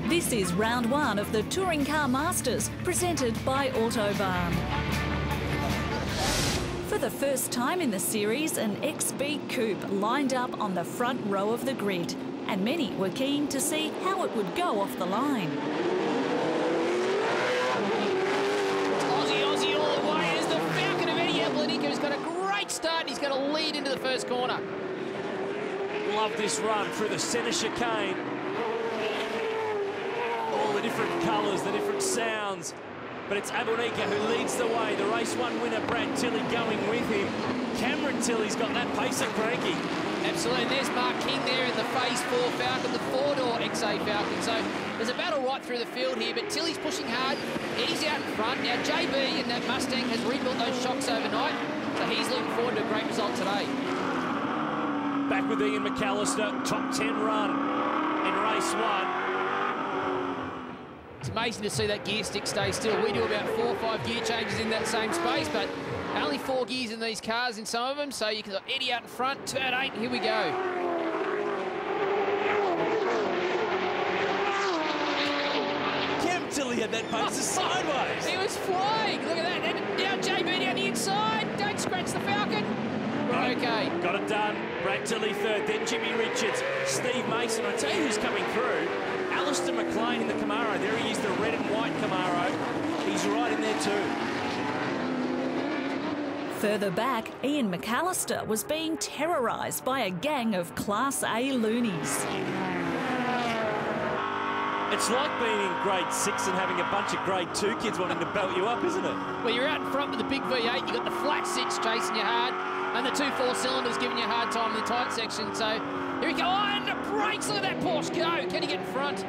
This is round one of the Touring Car Masters, presented by Autobarn. For the first time in the series, an XB coupe lined up on the front row of the grid, and many were keen to see how it would go off the line. Aussie all the way as the Falcon of Eddie Adelaide has got a great start and he's going to lead into the first corner. Love this run through the centre chicane. All the different colours, the different sounds. But it's Abelnica who leads the way. The race one winner, Brad Tilley, going with him. Cameron Tilley's got that pace at cranky. Absolutely. And there's Mark King there in the Phase 4 Falcon, the four-door XA Falcon. So there's a battle right through the field here, but Tilley's pushing hard. Eddie's out in front. Now, JB in that Mustang has rebuilt those shocks overnight, so he's looking forward to a great result today. Back with Ian McAllister, top 10 run in race one. It's amazing to see that gear stick stay still. We do about 4 or 5 gear changes in that same space, but only 4 gears in these cars in some of them, so you can got Eddie out in front, turn 8, here we go. Cam Tilley had that pace sideways. He was flying, look at that. And now JB down the inside, don't scratch the Falcon. Okay. Got it done. Brad Tilley third, then Jimmy Richards, Steve Mason. I tell you who's coming through. Alistair McLean in the Camaro. There he is, the red and white Camaro. He's right in there too. Further back, Ian McAllister was being terrorised by a gang of Class A loonies. It's like being in grade 6 and having a bunch of grade 2 kids wanting to belt you up, isn't it? Well, you're out in front with the big V8, you've got the flat 6 chasing you hard, and the 2 4-cylinders giving you a hard time in the tight section. So here we go, and the brakes, look at that Porsche go. Can he get in front?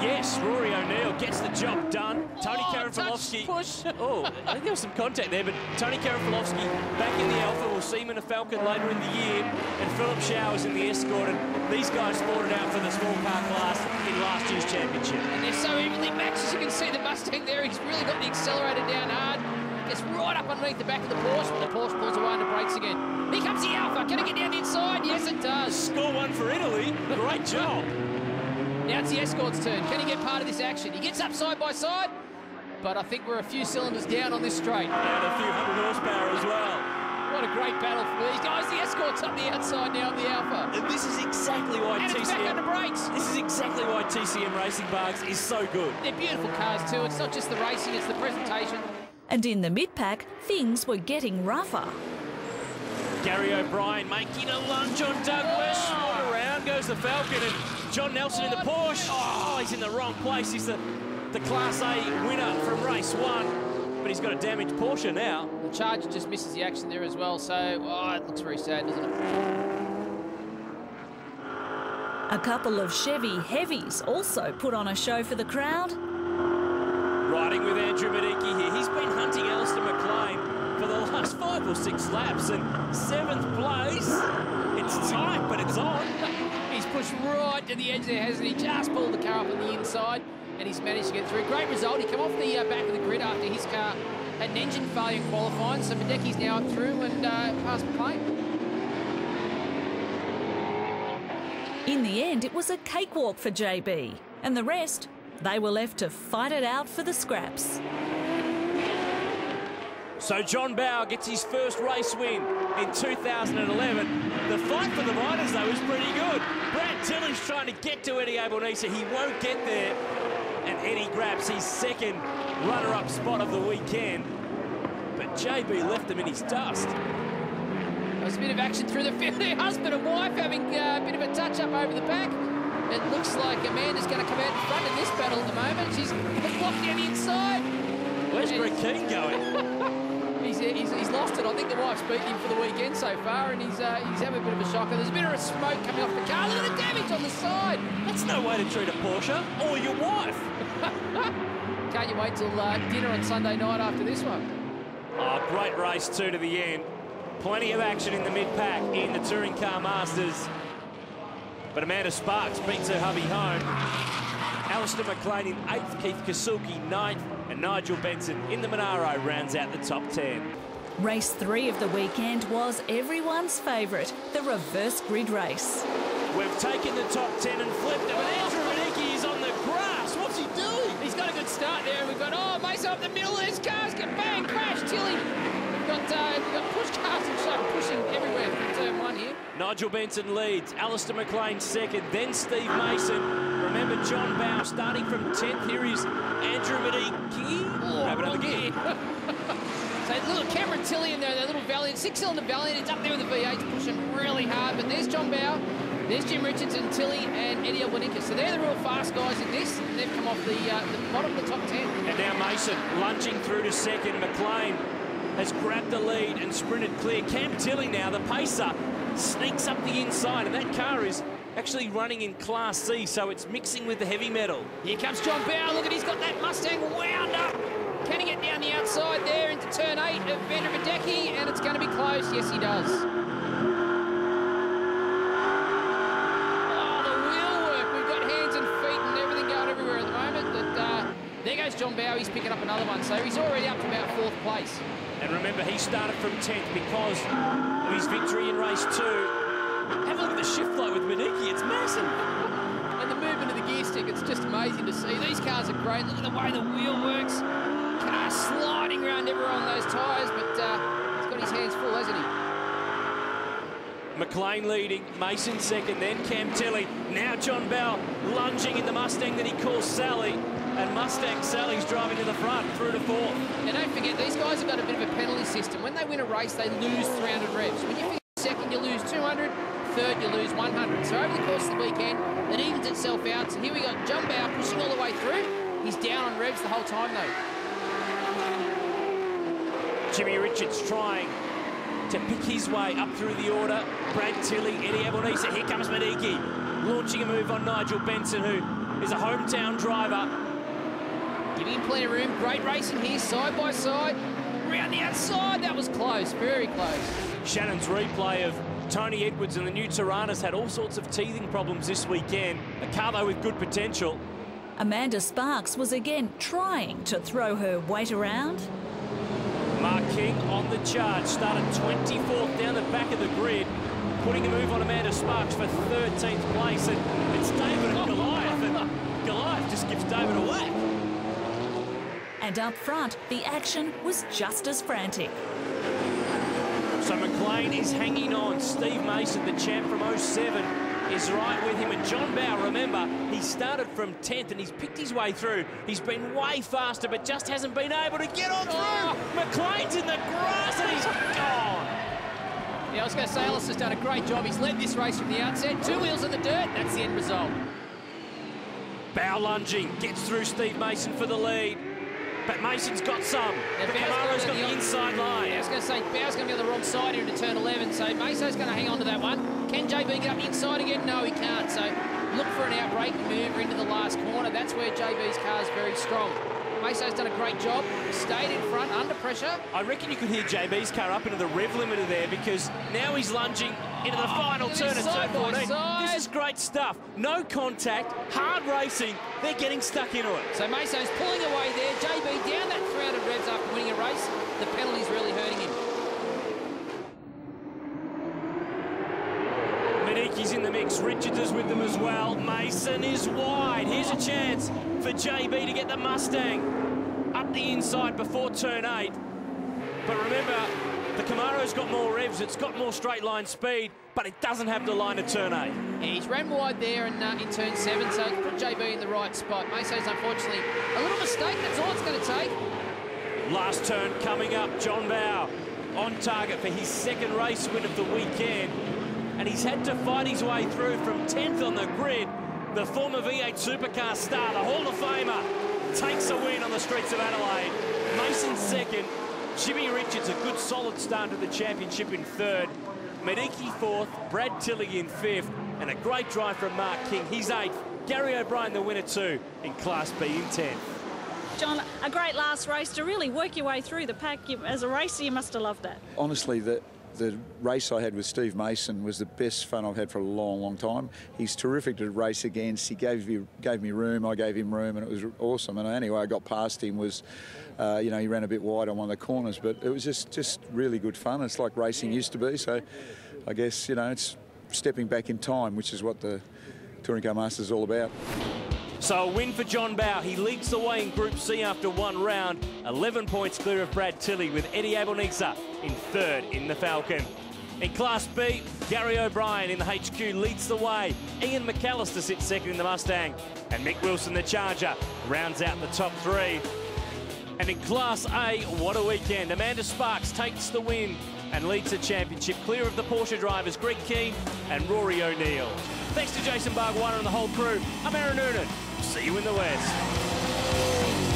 Yes, Rory O'Neill gets the job done. Tony Karafilovsky. Push. Oh, I think there was some contact there, but Tony Karafilovsky back in the Alpha. We'll see him in a Falcon later in the year. And Philip Showers in the Escort. And these guys fought it out for the small car class in last year's championship. And they're so evenly matched, as you can see the Mustang there. He's really got the accelerator down hard. Gets right up underneath the back of the Porsche, but the Porsche pulls away and the brakes again. Here comes the Alpha. Can it get down the inside? Yes, it does. Score one for Italy. Great job. Now it's the Escort's turn. Can he get part of this action? He gets up side by side, but I think we're a few cylinders down on this straight. And a few hundred horsepower as well. What a great battle for these guys. The Escort's up the outside now of the Alpha. And this is exactly why and it's back under brakes. This is exactly why TCM Racing Bugs is so good. They're beautiful cars too. It's not just the racing, it's the presentation. And in the mid-pack, things were getting rougher. Gary O'Brien making a lunge on Doug West. Around goes the Falcon, and John Nelson in the Porsche. Oh, he's in the wrong place. He's the Class A winner from race one, but he's got a damaged Porsche now. The Charger just misses the action there as well, so it looks very sad, doesn't it? A couple of Chevy heavies also put on a show for the crowd. Riding with Andrew Medicki here. He's been hunting Alistair McLean for the last 5 or 6 laps, and 7th place. It's tight, but it's on. He's pushed right to the edge there, hasn't he? Just pulled the car up on the inside, and he's managed to get through. Great result. He came off the back of the grid after his car had an engine failure in qualifying, so Medecki's now up through and past McLean. In the end, it was a cakewalk for JB, and the rest, they were left to fight it out for the scraps. So John Bowe gets his first race win in 2011. The fight for the riders, though, is pretty good. Brad Tilley's trying to get to Eddie Abelnisa. He won't get there. And Eddie grabs his second runner-up spot of the weekend. But JB left him in his dust. There's a bit of action through the field there. Husband and wife having a bit of a touch-up over the pack. It looks like Amanda's going to come out in front in this battle at the moment. She's blocked down the inside. Where's Greg Keane going? He's lost it. I think the wife's beaten him for the weekend so far, and he's having a bit of a shocker. There's a bit of smoke coming off the car. Look at the damage on the side. That's no way to treat a Porsche or your wife. Can't you wait till dinner on Sunday night after this one? Oh, great race too to the end. Plenty of action in the mid-pack in the Touring Car Masters. But Amanda Sparks beats her hubby home. Alistair McLean in 8th, Keith Kasuki 9th, and Nigel Benson in the Monaro rounds out the top 10. Race 3 of the weekend was everyone's favourite, the reverse grid race. We've taken the top 10 and flipped them, and Andrew Radicki is on the good start there, and we've got, oh, Mason up the middle, there's cars, get bang, crash, Tilly. We've got push cars and so pushing everywhere from turn 1 here. Nigel Benson leads, Alistair McLean second, then Steve Mason. Remember John Bow starting from 10th. Here is Andrew Mediki. Grab another gear. So little Cameron Tilly in there, that little Valiant, 6-cylinder Valiant, it's up there with the V8, pushing really hard. But there's John Bow, there's Jim Richardson, Tilly, and Eddie Alwanika. So they're the real fast guys in this, and they've come off the bottom of the top 10. And now Mason lunging through to second. McLean has grabbed the lead and sprinted clear. Cam Tilly now, the pacer, sneaks up the inside, and that car is actually running in Class C, so it's mixing with the heavy metal. Here comes John Bow. Look at, he's got that Mustang wound up. Can he get down the outside there into turn 8 of Vander Videcki? And it's going to be close. Yes, he does. Oh, the wheel work. We've got hands and feet and everything going everywhere at the moment. But there goes John Bow. He's picking up another one. So he's already up to about 4th place. And remember, he started from 10th because of his victory in race 2. Have a look at the shift flow with Mediki. It's massive. And the movement of the gear stick, it's just amazing to see. These cars are great. Look at the way the wheel works. Car sliding around everywhere on those tyres, but he's got his hands full, hasn't he? McLean leading, Mason second, then Cam Tilly. Now John Bell lunging in the Mustang that he calls Sally. And Mustang Sally's driving to the front, through to 4th. And don't forget, these guys have got a bit of a penalty system. When they win a race, they lose 300 revs. When you finish second, you lose 200. Third, you lose 100. So over the course of the weekend, it evens itself out. So here we got John Bow pushing all the way through. He's down on revs the whole time, though. Jimmy Richards trying to pick his way up through the order. Brad Tilley, Eddie Albanese. Here comes Mediki, launching a move on Nigel Benson, who is a hometown driver. Giving him plenty of room. Great racing here, side by side. Round the outside, that was close, very close. Shannon's replay of Tony Edwards and the new Tiranas had all sorts of teething problems this weekend. A car, though, with good potential. Amanda Sparks was again trying to throw her weight around. Mark King on the charge, started 24th down the back of the grid, putting a move on Amanda Sparks for 13th place. And it's David and Goliath, and Goliath just gives David a whack. And up front, the action was just as frantic. So McLean is hanging on. Steve Mason, the champ from 07, is right with him. And John Bow, remember, he started from 10th and he's picked his way through. He's been way faster, but just hasn't been able to get on through. McLean's in the grass and he's gone. Yeah, I was going to say, Alice has done a great job. He's led this race from the outset. 2 wheels in the dirt, that's the end result. Bow lunging, gets through Steve Mason for the lead. But Mason's got some. The Camaro's got the inside line. Yeah, I was going to say, Bow's going to be on the wrong side here into turn 11, so Mason's going to hang on to that one. Can JB get up inside again? No, he can't. So look for an outbreak maneuver into the last corner. That's where JB's car is very strong. Mason's done a great job. Stayed in front, under pressure. I reckon you could hear JB's car up into the rev limiter there, because now he's lunging into the final turn at turn 14. This is great stuff. No contact, hard racing. They're getting stuck into it. So Mason's pulling away there. JB down that 300 revs after winning a race. The penalty's really hurting him. Mediki's in the mix. Richards is with them as well. Mason is wide. Here's a chance for JB to get the Mustang up the inside before turn 8. But remember, the Camaro's got more revs. It's got more straight line speed, but it doesn't have the line at turn 8. Yeah, he's ran wide there in turn 7, so it's put JB in the right spot. Mason's unfortunately a little mistake. That's all it's going to take. Last turn coming up. John Bow on target for his 2nd race win of the weekend. And he's had to fight his way through from 10th on the grid. The former V8 supercar star, the Hall of Famer, takes a win on the streets of Adelaide. Mason 2nd. Jimmy Richards, a good solid start to the championship in 3rd. Mediki 4th, Brad Tilley in 5th, and a great drive from Mark King. He's 8th. Gary O'Brien, the winner too, in Class B in 10th. John, a great last race to really work your way through the pack. As a racer, you must have loved that. Honestly, the race I had with Steve Mason was the best fun I've had for a long, long time. He's terrific to race against. He gave me room, I gave him room, and it was awesome. And anyway, I got past him. He ran a bit wide on one of the corners, but it was just really good fun. It's like racing used to be. So I guess, it's stepping back in time, which is what the Touring Car Masters is all about. So a win for John Bowe. He leads the way in Group C after one round. 11 points clear of Brad Tilley, with Eddie Abelnisa in third in the Falcon. In Class B, Gary O'Brien in the HQ leads the way. Ian McAllister sits second in the Mustang. And Mick Wilson, the Charger, rounds out the top three. And in Class A, what a weekend. Amanda Sparks takes the win and leads the championship, clear of the Porsche drivers Greg Keane and Rory O'Neill. Thanks to Jason Bargwanna and the whole crew. I'm Aaron Noonan. See you in the West.